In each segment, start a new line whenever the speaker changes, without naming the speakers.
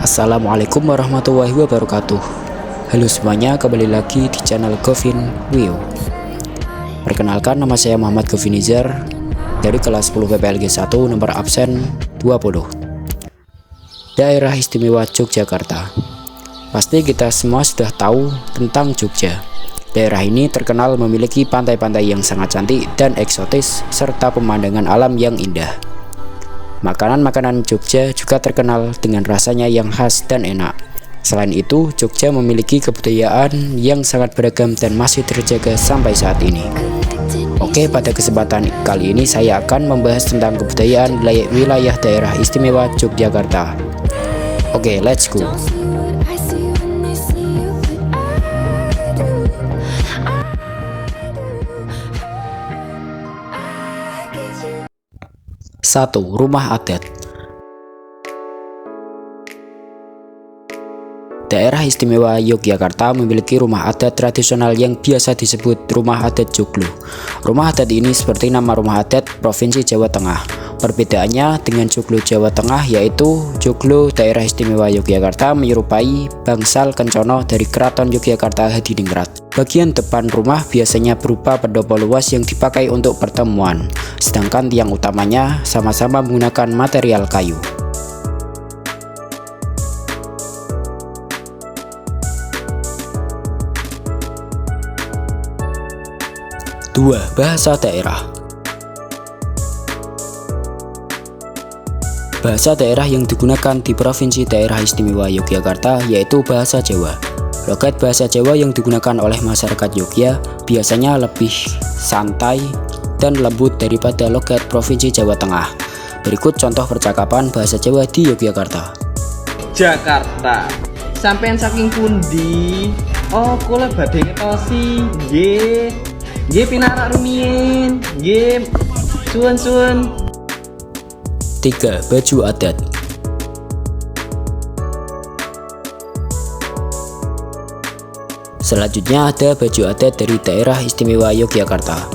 Assalamualaikum warahmatullahi wabarakatuh. Halo semuanya, kembali lagi di channel Govin Wio. Perkenalkan, nama saya Muhammad Govinizar dari kelas 10 PPLG 1 nomor absen 20, Daerah Istimewa Yogyakarta. Pasti kita semua sudah tahu tentang Jogja. Daerah ini terkenal memiliki pantai-pantai yang sangat cantik dan eksotis serta pemandangan alam yang indah. Makanan-makanan Jogja juga terkenal dengan rasanya yang khas dan enak. Selain itu, Jogja memiliki kebudayaan yang sangat beragam dan masih terjaga sampai saat ini. Oke, pada kesempatan kali ini saya akan membahas tentang kebudayaan wilayah daerah istimewa Yogyakarta. Oke, let's go. 1. Rumah adat. Daerah istimewa Yogyakarta memiliki rumah adat tradisional yang biasa disebut rumah adat Joglo. Rumah adat ini seperti nama rumah adat Provinsi Jawa Tengah. Perbedaannya dengan Joglo Jawa Tengah yaitu Joglo daerah istimewa Yogyakarta menyerupai bangsal Kencono dari Keraton Yogyakarta Hadiningrat. Bagian depan rumah biasanya berupa pendopo luas yang dipakai untuk pertemuan, sedangkan tiang utamanya sama-sama menggunakan material kayu. Dua, bahasa daerah. Bahasa daerah yang digunakan di Provinsi Daerah Istimewa Yogyakarta yaitu bahasa Jawa. Logat bahasa Jawa yang digunakan oleh masyarakat Yogyakarta biasanya lebih santai dan lembut daripada logat Provinsi Jawa Tengah. Berikut contoh percakapan bahasa Jawa di Yogyakarta.
Jakarta. Sampeyan saking pundi? Oh, kula badhe ngetosi. Nggih. Nggih pinarak rumiyin. Nggih. Suwun-suwun.
3. Baju adat. Selanjutnya ada baju adat dari daerah istimewa Yogyakarta.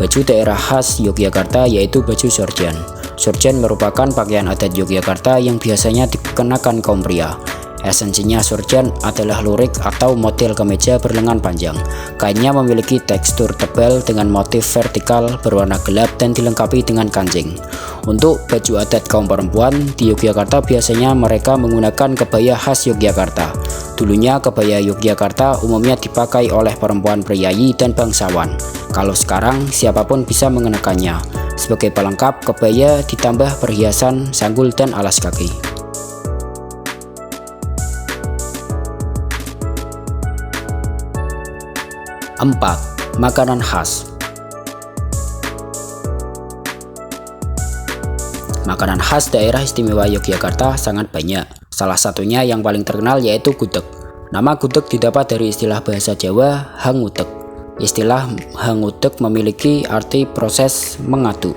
Baju daerah khas Yogyakarta yaitu baju sorjan. Sorjan merupakan pakaian adat Yogyakarta yang biasanya dikenakan kaum pria. Esensinya sorjan adalah lurik atau model kemeja berlengan panjang. Kainnya memiliki tekstur tebal dengan motif vertikal berwarna gelap dan dilengkapi dengan kancing. Untuk baju adat kaum perempuan di Yogyakarta biasanya mereka menggunakan kebaya khas Yogyakarta. Dulunya kebaya Yogyakarta umumnya dipakai oleh perempuan priayi dan bangsawan. Kalau sekarang siapapun bisa mengenakannya. Sebagai pelengkap, kebaya ditambah perhiasan, sanggul dan alas kaki. 4. Makanan khas. Makanan khas daerah istimewa Yogyakarta sangat banyak. Salah satunya yang paling terkenal yaitu gudeg. Nama gudeg didapat dari istilah bahasa Jawa hangudeg. Istilah hangudeg memiliki arti proses mengaduk.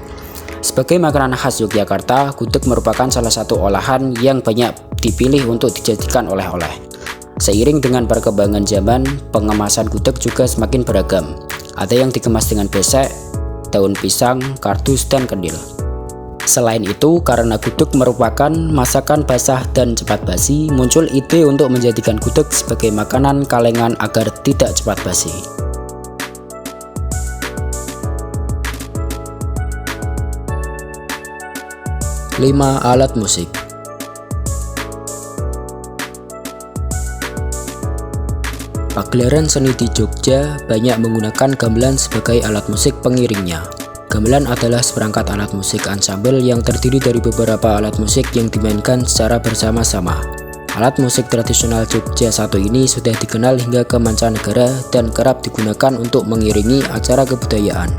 Sebagai makanan khas Yogyakarta, gudeg merupakan salah satu olahan yang banyak dipilih untuk dijadikan oleh-oleh. Seiring dengan perkembangan zaman, pengemasan gudeg juga semakin beragam. Ada yang dikemas dengan besek, daun pisang, kardus, dan kendil. Selain itu, karena gudeg merupakan masakan basah dan cepat basi, muncul ide untuk menjadikan gudeg sebagai makanan kalengan agar tidak cepat basi. 5. Alat musik. Pagelaran seni di Jogja banyak menggunakan gamelan sebagai alat musik pengiringnya. Gamelan adalah seperangkat alat musik ansambel yang terdiri dari beberapa alat musik yang dimainkan secara bersama-sama. Alat musik tradisional Jogja satu ini sudah dikenal hingga ke mancanegara dan kerap digunakan untuk mengiringi acara kebudayaan.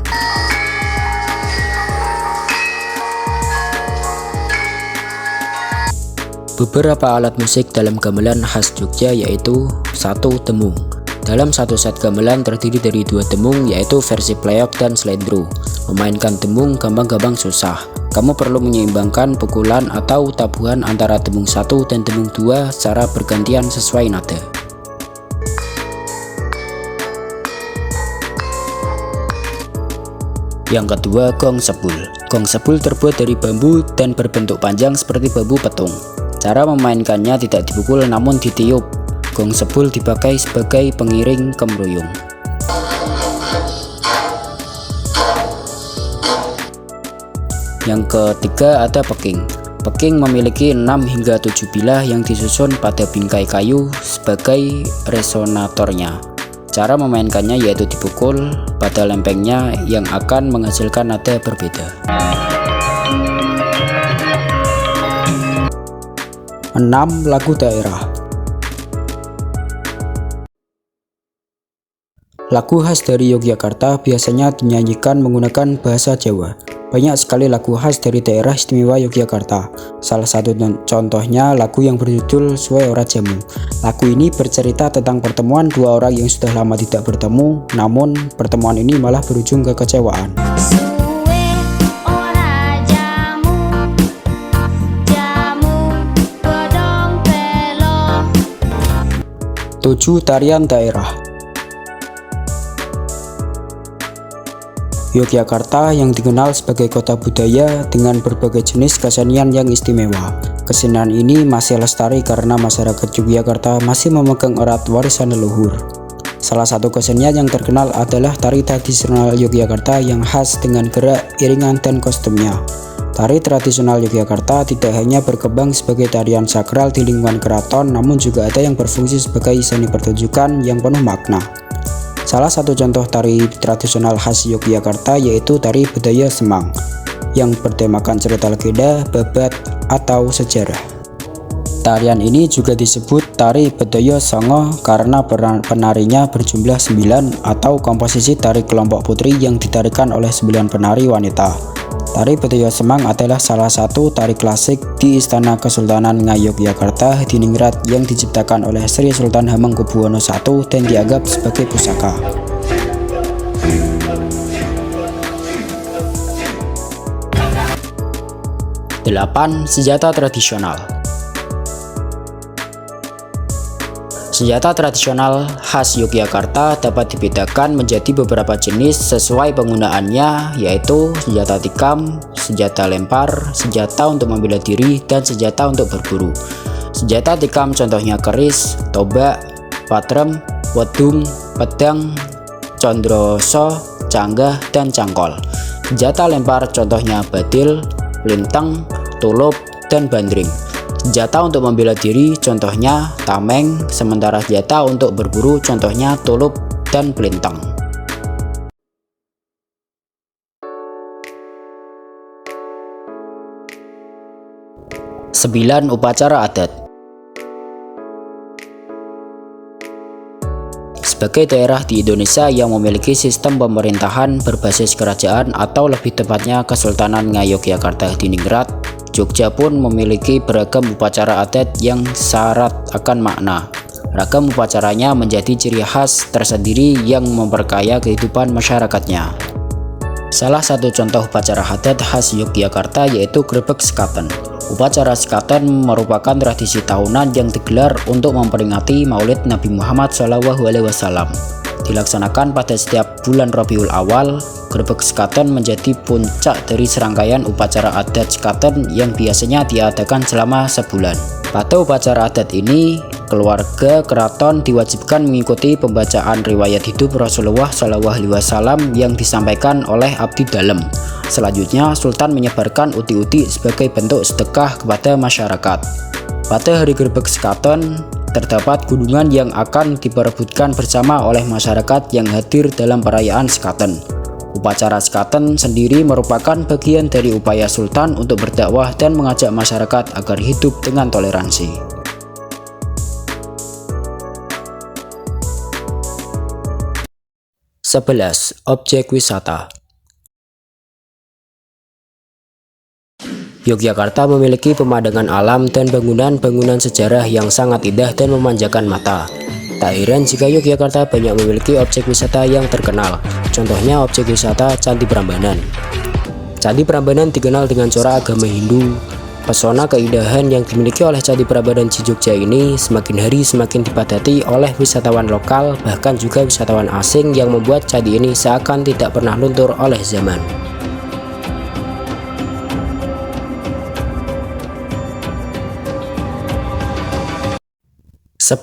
Beberapa alat musik dalam gamelan khas Jogja yaitu 1. Demung. Dalam satu set gamelan terdiri dari 2 demung yaitu versi playok dan slendro. Memainkan demung gampang-gampang susah. Kamu perlu menyeimbangkan pukulan atau tabuhan antara demung 1 dan demung 2 secara bergantian sesuai nada. Yang kedua, gong sebul. Gong sebul terbuat dari bambu dan berbentuk panjang seperti bambu petung. Cara memainkannya tidak dipukul namun ditiup. Gong sebul dipakai sebagai pengiring kemruyung. Yang ketiga ada peking. Peking memiliki 6 hingga 7 bilah yang disusun pada bingkai kayu sebagai resonatornya. Cara memainkannya yaitu dipukul pada lempengnya yang akan menghasilkan nada berbeda. 6. Lagu daerah. Lagu khas dari Yogyakarta biasanya dinyanyikan menggunakan bahasa Jawa. Banyak sekali lagu khas dari daerah istimewa Yogyakarta. Salah satu contohnya lagu yang berjudul Suwe Ora Jamu. Lagu ini bercerita tentang pertemuan dua orang yang sudah lama tidak bertemu, namun pertemuan ini malah berujung kekecewaan. 7. Tarian daerah. Yogyakarta yang dikenal sebagai kota budaya dengan berbagai jenis kesenian yang istimewa. Kesenian ini masih lestari karena masyarakat Yogyakarta masih memegang erat warisan leluhur. Salah satu kesenian yang terkenal adalah tari tradisional Yogyakarta yang khas dengan gerak, iringan, dan kostumnya. Tari tradisional Yogyakarta tidak hanya berkembang sebagai tarian sakral di lingkungan keraton, namun juga ada yang berfungsi sebagai seni pertunjukan yang penuh makna. Salah satu contoh tari tradisional khas Yogyakarta yaitu tari Bedaya Semang, yang bertemakan cerita legenda, babat, atau sejarah. Tarian ini juga disebut tari Bedaya Songo karena penarinya berjumlah 9 atau komposisi tari kelompok putri yang ditarikan oleh 9 penari wanita. Tari Bedaya Semang adalah salah satu tari klasik di Istana Kesultanan Ngayogyakarta di Ningrat yang diciptakan oleh Sri Sultan Hamengkubuwono I dan dianggap sebagai pusaka. Delapan. Senjata tradisional. Senjata tradisional khas Yogyakarta dapat dibedakan menjadi beberapa jenis sesuai penggunaannya, yaitu senjata tikam, senjata lempar, senjata untuk membela diri, dan senjata untuk berburu. Senjata tikam contohnya keris, tombak, patrem, wedung, pedang, condroso, canggah, dan cangkol. Senjata lempar contohnya badil, lintang, tulup, dan bandring. Senjata untuk membela diri contohnya tameng, sementara senjata untuk berburu contohnya tulup dan pelintang. 9. Upacara adat. Sebagai daerah di Indonesia yang memiliki sistem pemerintahan berbasis kerajaan atau lebih tepatnya Kesultanan Ngayogyakarta di Ningrat, Jogja pun memiliki beragam upacara adat yang syarat akan makna. Ragam upacaranya menjadi ciri khas tersendiri yang memperkaya kehidupan masyarakatnya. Salah satu contoh upacara adat khas Yogyakarta yaitu Grebeg Sekaten. Upacara Sekaten merupakan tradisi tahunan yang digelar untuk memperingati Maulid Nabi Muhammad SAW. Dilaksanakan pada setiap bulan Rabiul Awal, Grebeg Sekaten menjadi puncak dari serangkaian upacara adat Sekaten yang biasanya diadakan selama sebulan. Pada upacara adat ini, keluarga keraton diwajibkan mengikuti pembacaan riwayat hidup Rasulullah SAW yang disampaikan oleh abdi dalem. Selanjutnya, Sultan menyebarkan uti-uti sebagai bentuk sedekah kepada masyarakat. Pada hari Grebeg Sekaten, terdapat gunungan yang akan diperebutkan bersama oleh masyarakat yang hadir dalam perayaan Sekaten. Upacara Sekaten sendiri merupakan bagian dari upaya Sultan untuk berdakwah dan mengajak masyarakat agar hidup dengan toleransi. 11. Objek wisata. Yogyakarta memiliki pemandangan alam dan bangunan-bangunan sejarah yang sangat indah dan memanjakan mata. Tak heran jika Yogyakarta banyak memiliki objek wisata yang terkenal. Contohnya objek wisata Candi Prambanan. Candi Prambanan dikenal dengan corak agama Hindu. Pesona keindahan yang dimiliki oleh Candi Prambanan di Jogja ini semakin hari semakin dipadati oleh wisatawan lokal, bahkan juga wisatawan asing yang membuat candi ini seakan tidak pernah luntur oleh zaman. 10.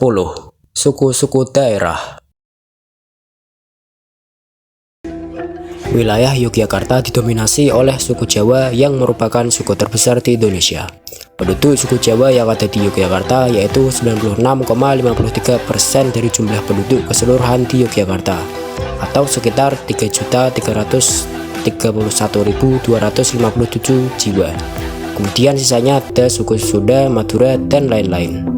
Suku-suku daerah. Wilayah Yogyakarta didominasi oleh suku Jawa yang merupakan suku terbesar di Indonesia. Penduduk suku Jawa yang ada di Yogyakarta yaitu 96,53% dari jumlah penduduk keseluruhan di Yogyakarta, atau sekitar 3.331.257 jiwa. Kemudian sisanya ada suku Sunda, Madura, dan lain-lain.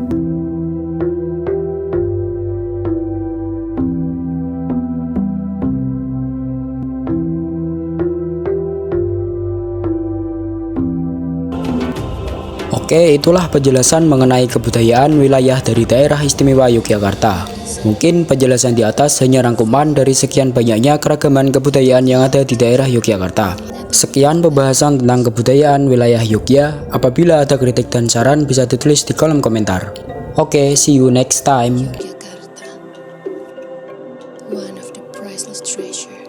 Oke, itulah penjelasan mengenai kebudayaan wilayah dari daerah istimewa Yogyakarta. Mungkin penjelasan di atas hanya rangkuman dari sekian banyaknya keragaman kebudayaan yang ada di daerah Yogyakarta. Sekian pembahasan tentang kebudayaan wilayah Yogyakarta. Apabila ada kritik dan saran bisa ditulis di kolom komentar. Oke, see you next time.
Yogyakarta, one of the priceless treasure.